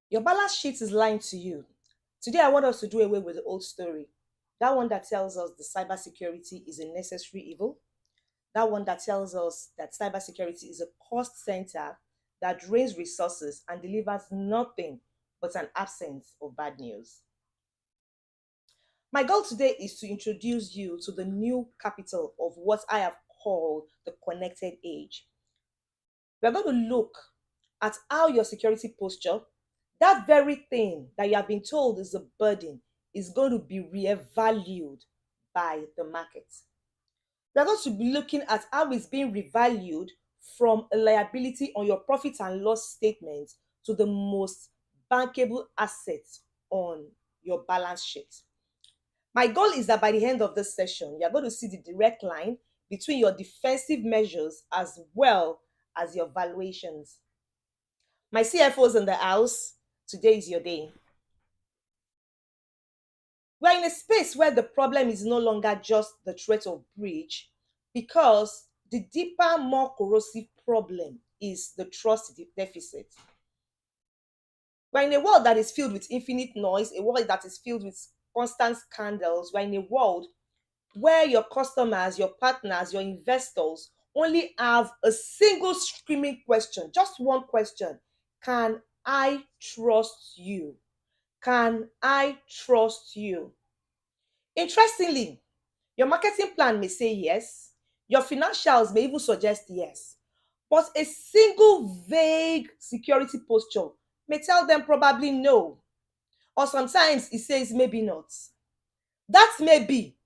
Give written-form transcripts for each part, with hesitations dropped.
Your balance sheet is lying to you. Today, I want us to do away with the old story. That one that tells us the cybersecurity is a necessary evil. That one that tells us that cybersecurity is a cost center that drains resources and delivers nothing but an absence of bad news. My goal today is to introduce you to the new capital of what I have called the connected age. We're going to look at how your security posture, that very thing that you have been told is a burden, is going to be revalued by the market. We're going to be looking at how it's being revalued from a liability on your profit and loss statement to the most bankable assets on your balance sheet. My goal is that by the end of this session, you're going to see the direct line between your defensive measures as well as your valuations. My CFOs in the house, today is your day. We're in a space where the problem is no longer just the threat of breach, because the deeper, more corrosive problem is the trust deficit. We're in a world that is filled with infinite noise, a world that is filled with constant scandals. We're in a world where your customers, your partners, your investors only have a single screaming question, just one question: can I trust you? Can I trust you? Interestingly, your marketing plan may say yes, your financials may even suggest yes, but a single vague security posture may tell them probably no, or sometimes it says maybe not. That maybe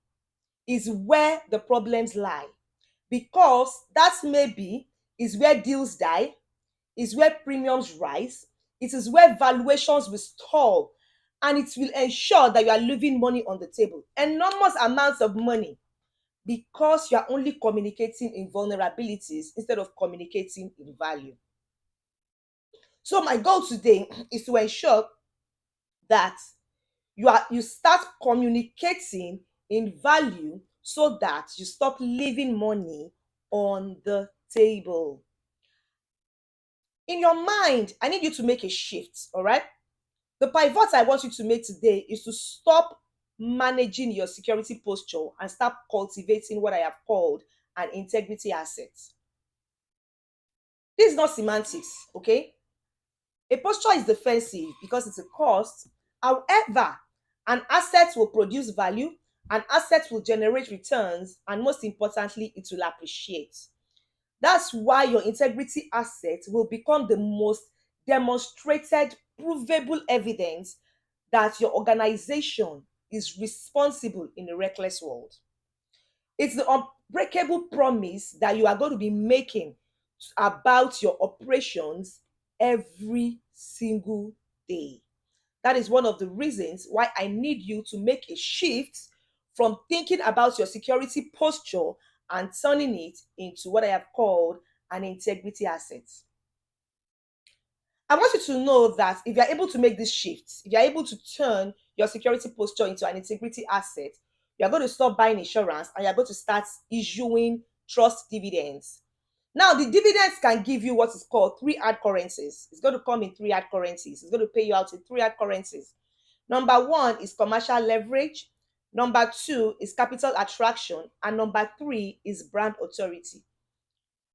is where the problems lie, because that maybe is where deals die, is where premiums rise, it is where valuations will stall, and it will ensure that you are leaving money on the table, enormous amounts of money, because you are only communicating in vulnerabilities instead of communicating in value. So my goal today is to ensure that you start communicating in value so that you stop leaving money on the table. In your mind, I need you to make a shift, all right? The pivot I want you to make today is to stop managing your security posture and start cultivating what I have called an integrity asset. This is not semantics, okay? A posture is defensive because it's a cost. However, an asset will produce value, an asset will generate returns, and most importantly, it will appreciate. That's why your integrity asset will become the most demonstrated, provable evidence that your organization is responsible in a reckless world. It's the unbreakable promise that you are going to be making about your operations every single day. That is one of the reasons why I need you to make a shift from thinking about your security posture and turning it into what I have called an integrity asset. I want you to know that if you're able to make this shift, if you're able to turn your security posture into an integrity asset, you're going to stop buying insurance and you're going to start issuing trust dividends. Now, the dividends can give you what is called three hard currencies. It's going to come in three hard currencies. It's going to pay you out in three hard currencies. Number one is commercial leverage. Number two is capital attraction. And number three is brand authority.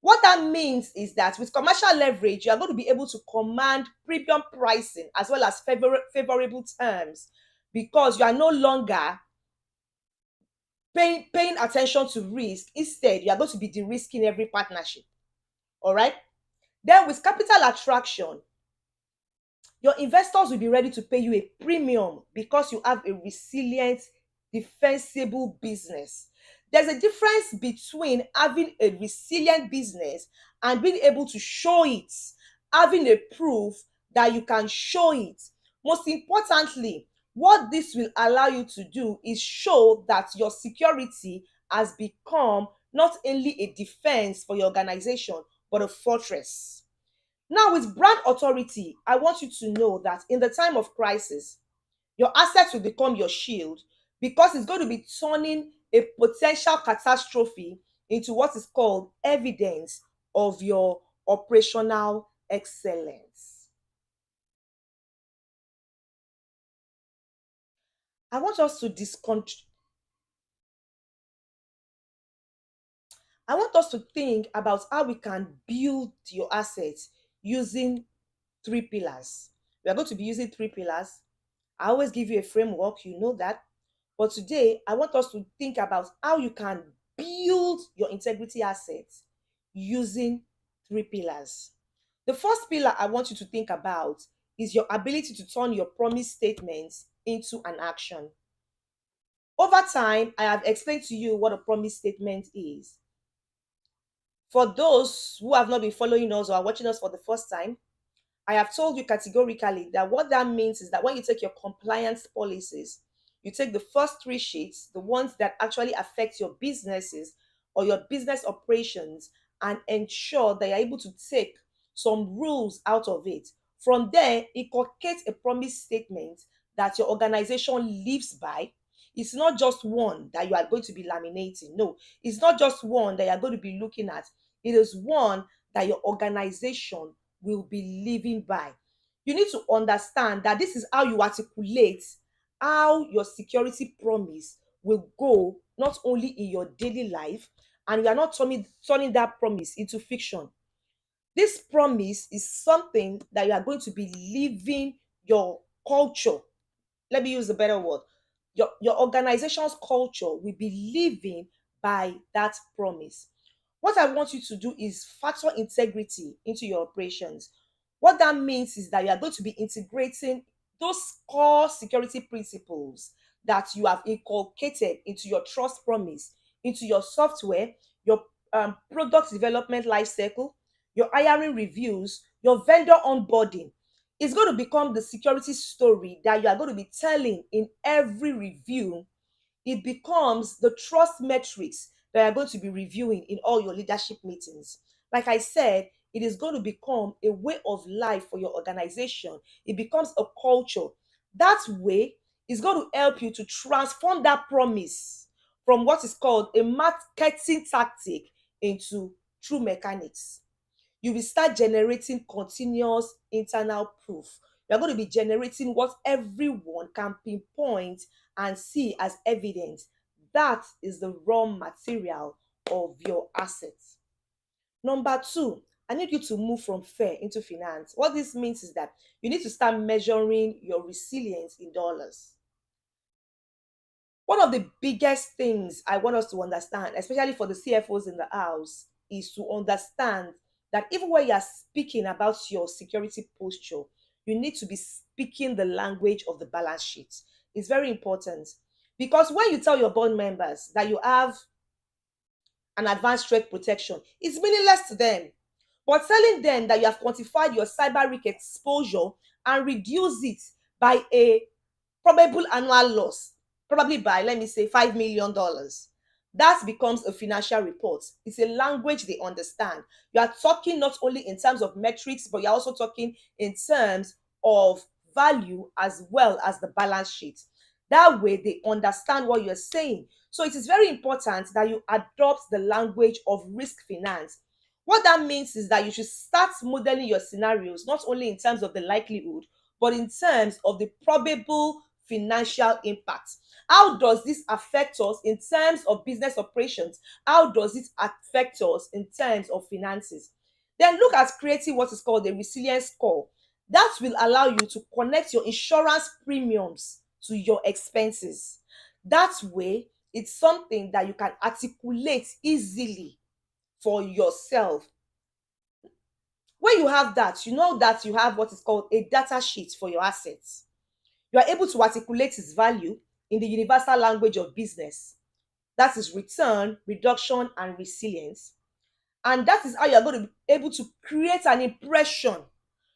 What that means is that with commercial leverage, you are going to be able to command premium pricing as well as favorable terms, because you are no longer paying attention to risk. Instead, you are going to be de-risking every partnership. All right. Then with capital attraction, your investors will be ready to pay you a premium because you have a resilient, defensible business. There's a difference between having a resilient business and being able to show it, having a proof that you can show it. Most importantly, what this will allow you to do is show that your security has become not only a defense for your organization, but a fortress. Now, with brand authority, I want you to know that in the time of crisis, your assets will become your shield, because it's going to be turning a potential catastrophe into what is called evidence of your operational excellence. I want us to discont I want us to think about how we can build your assets using three pillars. We are going to be using three pillars. I always give you a framework, you know that. But today, I want us to think about how you can build your integrity assets using three pillars. The first pillar I want you to think about is your ability to turn your promise statements into an action. Over time, I have explained to you what a promise statement is. For those who have not been following us or are watching us for the first time, I have told you categorically that what that means is that when you take your compliance policies, you take the first three sheets, the ones that actually affect your businesses or your business operations, and ensure that you're able to take some rules out of it. From there, inculcate a promise statement that your organization lives by. It's not just one that you are going to be laminating. No, it's not just one that you're going to be looking at. It is one that your organization will be living by. You need to understand that this is how you articulate how your security promise will go not only in your daily life, and you are not turning that promise into fiction. This promise is something that you are going to be living your culture. Let me use a better word. Your organization's culture will be living by that promise. What I want you to do is factor integrity into your operations. What that means is that you are going to be integrating those core security principles that you have inculcated into your trust promise, into your software, your product development life cycle, your hiring reviews, your vendor onboarding. It's going to become the security story that you are going to be telling in every review. It becomes the trust metrics that you're going to be reviewing in all your leadership meetings. Like I said, it is going to become a way of life for your organization. It becomes a culture. That way is going to help you to transform that promise from what is called a marketing tactic into true mechanics. You will start generating continuous internal proof. You're going to be generating what everyone can pinpoint and see as evidence. That is the raw material of your assets. Number two, I need you to move from fair into finance. What this means is that you need to start measuring your resilience in dollars. One of the biggest things I want us to understand, especially for the CFOs in the house, is to understand that even when you are speaking about your security posture, you need to be speaking the language of the balance sheet. It's very important because when you tell your board members that you have an advanced threat protection, it's meaningless to them. But telling them that you have quantified your cyber risk exposure and reduce it by a probable annual loss, probably by, let me say, $5 million. That becomes a financial report. It's a language they understand. You are talking not only in terms of metrics, but you're also talking in terms of value as well as the balance sheet. That way, they understand what you're saying. So, it is very important that you adopt the language of risk finance. What that means is that you should start modeling your scenarios not only in terms of the likelihood, but in terms of the probable financial impact. How does this affect us in terms of business operations? How does it affect us in terms of finances? Then look at creating what is called a resilience score. That will allow you to connect your insurance premiums to your expenses. That way, it's something that you can articulate easily for yourself. When you have that, you know that you have what is called a data sheet for your assets. You are able to articulate its value in the universal language of business. That is return, reduction, and resilience. And that is how you're going to be able to create an impression,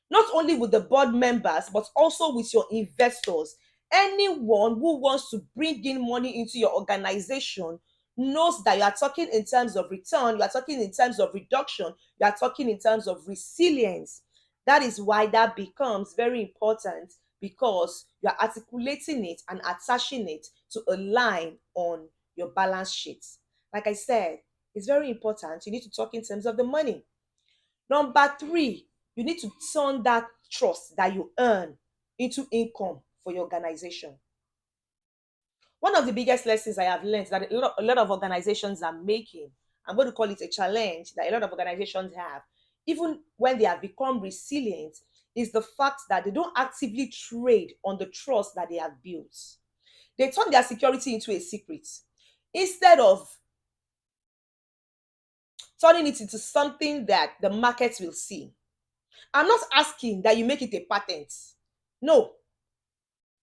not only with the board members, but also with your investors. Anyone who wants to bring in money into your organization knows that you are talking in terms of return, you are talking in terms of reduction, you are talking in terms of resilience. That is why that becomes very important, because you are articulating it and attaching it to a line on your balance sheet. Like I said, it's very important. You need to talk in terms of the money. Number three, you need to turn that trust that you earn into income for your organization. One of the biggest lessons I have learned that a lot of organizations are making, I'm going to call it a challenge that a lot of organizations have, even when they have become resilient, is the fact that they don't actively trade on the trust that they have built. They turn their security into a secret instead of turning it into something that the market will see. I'm not asking that you make it a patent. No,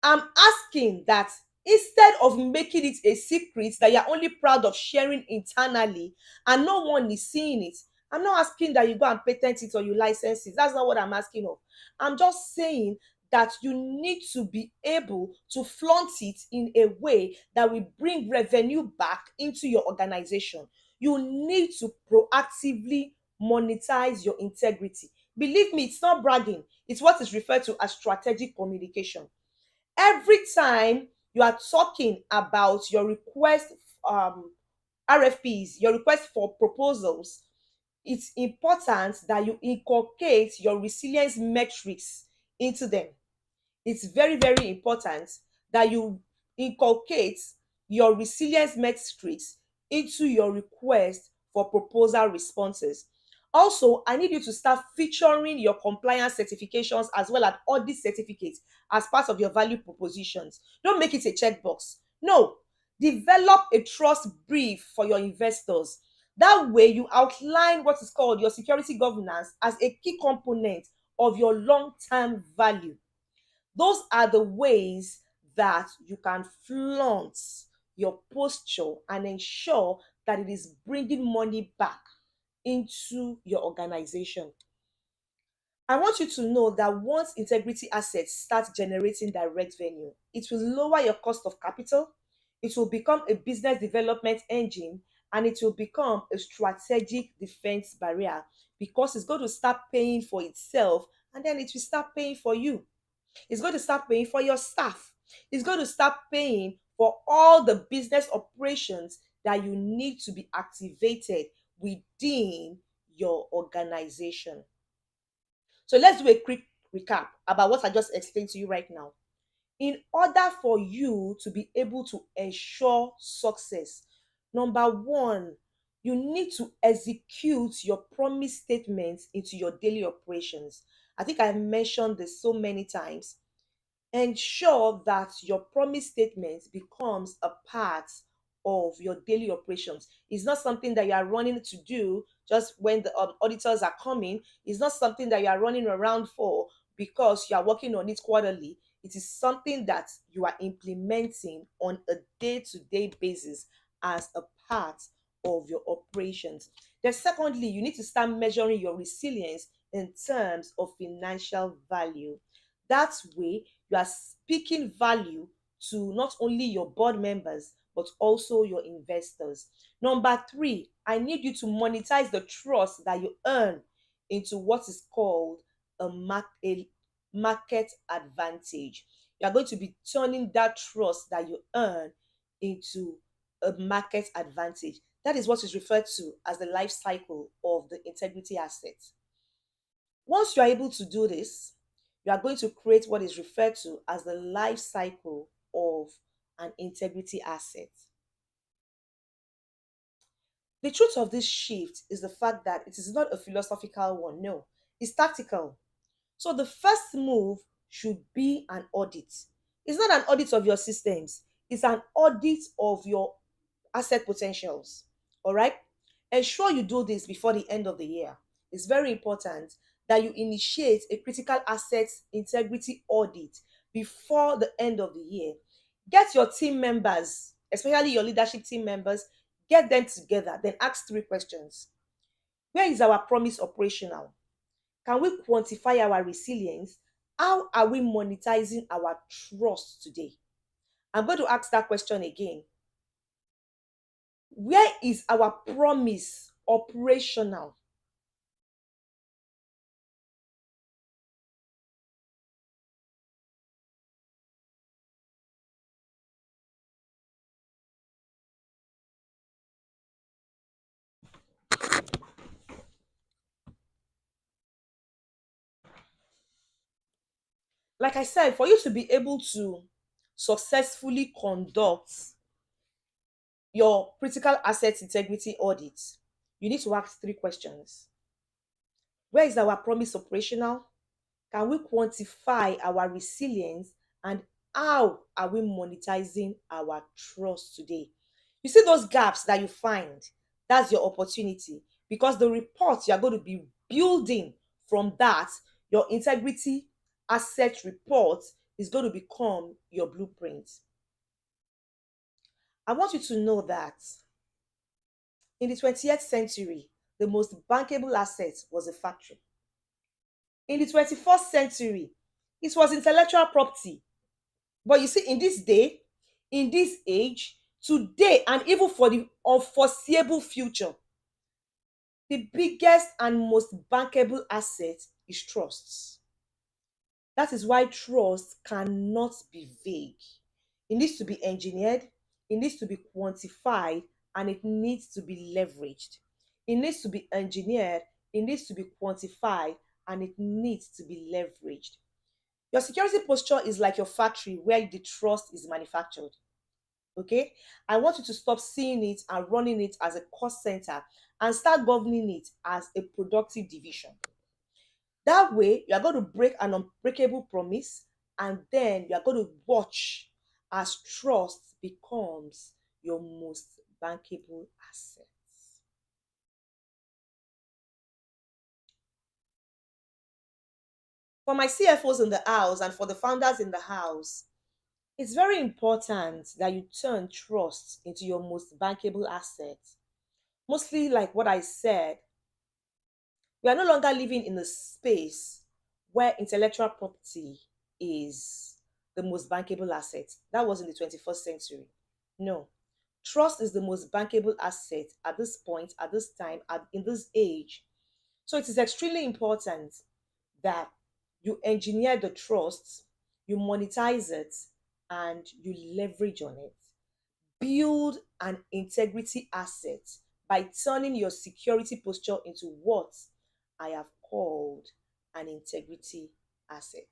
I'm asking that instead of making it a secret that you're only proud of sharing internally and no one is seeing it, I'm not asking that you go and patent it or you license it. That's not what I'm asking of. I'm just saying that you need to be able to flaunt it in a way that will bring revenue back into your organization. You need to proactively monetize your integrity. Believe me, it's not bragging. It's what is referred to as strategic communication. Every time you are talking about your request, um, RFPs, your request for proposals, it's important that you inculcate your resilience metrics into them. It's very, very important that you inculcate your resilience metrics into your request for proposal responses. Also, I need you to start featuring your compliance certifications as well as audit certificates as part of your value propositions. Don't make it a checkbox. No, develop a trust brief for your investors. That way, you outline what is called your security governance as a key component of your long term value. Those are the ways that you can flaunt your posture and ensure that it is bringing money back into your organization. I want you to know that once integrity assets start generating direct revenue, it will lower your cost of capital, it will become a business development engine, and it will become a strategic defense barrier because it's going to start paying for itself and then it will start paying for you. It's going to start paying for your staff. It's going to start paying for all the business operations that you need to be activated within your organization. So let's do a quick recap about what I just explained to you right now. In order for you to be able to ensure success, number one, you need to execute your promise statements into your daily operations. I think I've mentioned this so many times. Ensure that your promise statement becomes a part of your daily operations. It's not something that you are running to do just when the auditors are coming. It's not something that you are running around for because you are working on it quarterly. It is something that you are implementing on a day-to-day basis as a part of your operations. Then secondly, you need to start measuring your resilience in terms of financial value. That way, you are speaking value to not only your board members but also your investors. Number three, I need you to monetize the trust that you earn into what is called a market advantage. You are going to be turning that trust that you earn into a market advantage. That is what is referred to as the life cycle of the integrity asset. Once you are able to do this, you are going to create what is referred to as the life cycle of an integrity asset. The truth of this shift is the fact that it is not a philosophical one, no, it's tactical. So the first move should be an audit. It's not an audit of your systems, it's an audit of your asset potentials. All right? Ensure you do this before the end of the year. It's very important that you initiate a critical assets integrity audit before the end of the year. Get your team members, especially your leadership team members, get them together, then ask three questions. Where is our promise operational? Can we quantify our resilience? How are we monetizing our trust today? I'm going to ask that question again. Where is our promise operational? Like I said, for you to be able to successfully conduct your critical asset integrity audit, you need to ask three questions. Where is our promise operational? Can we quantify our resilience? And how are we monetizing our trust today? You see those gaps that you find, that's your opportunity, because the report you are going to be building from that, your integrity asset report, is going to become your blueprint. I want you to know that in the 20th century, the most bankable asset was a factory. In the 21st century, it was intellectual property. But you see, in this day, in this age, today, and even for the unforeseeable future, the biggest and most bankable asset is trust. That is why trust cannot be vague. It needs to be engineered, it needs to be quantified, and it needs to be leveraged. It needs to be engineered, it needs to be quantified, and it needs to be leveraged. Your security posture is like your factory where the trust is manufactured. Okay? I want you to stop seeing it and running it as a cost center and start governing it as a productive division. That way, you are going to break an unbreakable promise, and then you are going to watch as trust becomes your most bankable asset. For my CFOs in the house and for the founders in the house, it's very important that you turn trust into your most bankable asset. Mostly, like what I said, we are no longer living in a space where intellectual property is the most bankable asset. That was in the 21st century. No. Trust is the most bankable asset at this point, at this time, in this age. So it is extremely important that you engineer the trust, you monetize it, and you leverage on it. Build an integrity asset by turning your security posture into what I have called an integrity asset.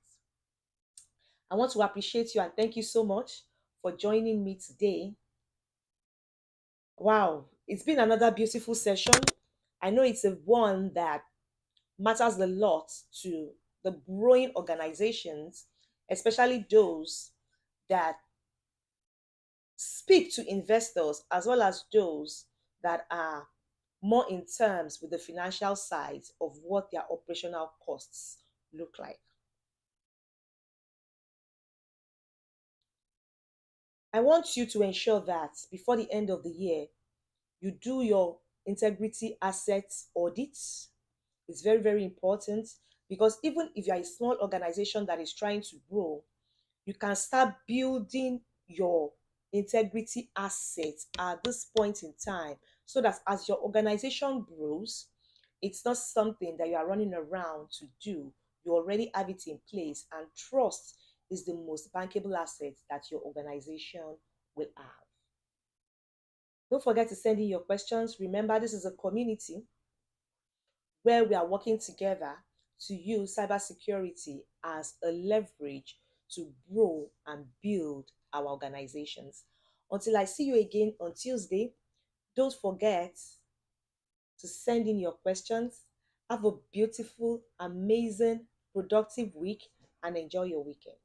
I want to appreciate you and thank you so much for joining me today. Wow, it's been another beautiful session. I know it's a one that matters a lot to the growing organizations, especially those that speak to investors as well as those that are more in terms with the financial side of what their operational costs look like. I want you to ensure that before the end of the year, you do your integrity assets audits. It's very, very important because even if you're a small organization that is trying to grow, you can start building your integrity assets at this point in time so that as your organization grows, it's not something that you are running around to do. You already have it in place, and trust is the most bankable asset that your organization will have. Don't forget to send in your questions. Remember, this is a community where we are working together to use cybersecurity as a leverage to grow and build our organizations. Until I see you again on Tuesday, don't forget to send in your questions. Have a beautiful, amazing, productive week and enjoy your weekend.